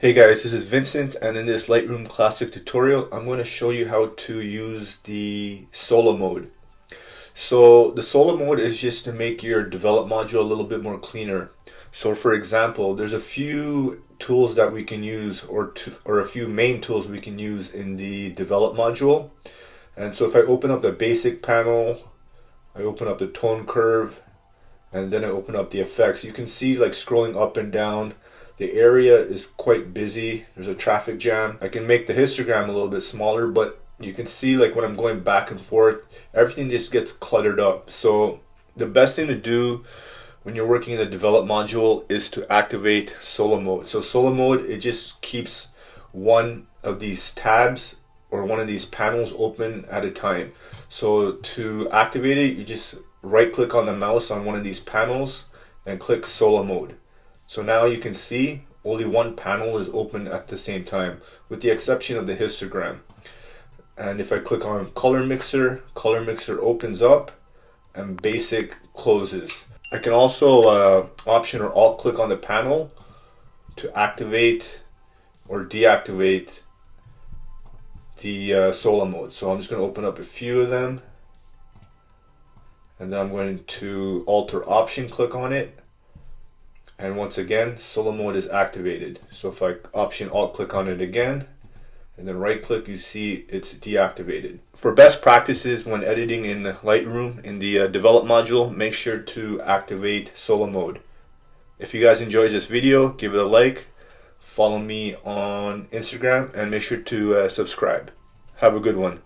Hey guys, this is Vincent, and in this Lightroom Classic tutorial I'm going to show you how to use the solo mode. So the solo mode is just to make your develop module a little bit more cleaner. So for example, there's a few tools that we can use, or a few main tools we can use in the develop module. And so if I open up the basic panel, I open up the tone curve, and then I open up the effects, you can see like scrolling up and down, the area is quite busy. There's a traffic jam. I can make the histogram a little bit smaller, but you can see like when I'm going back and forth, everything just gets cluttered up. So the best thing to do when you're working in the develop module is to activate solo mode. So solo mode, it just keeps one of these tabs or one of these panels open at a time. So to activate it, you just right click on the mouse on one of these panels and click solo mode. So now you can see only one panel is open at the same time, with the exception of the histogram. And if I click on color mixer opens up and basic closes. I can also option or alt click on the panel to activate or deactivate the solo mode. So I'm just going to open up a few of them, and then I'm going to alter option click on it. And once again, solo mode is activated. So if I option alt click on it again, and then right click, you see it's deactivated. For best practices when editing in Lightroom in the develop module, make sure to activate solo mode. If you guys enjoyed this video, give it a like, follow me on Instagram, and make sure to subscribe. Have a good one.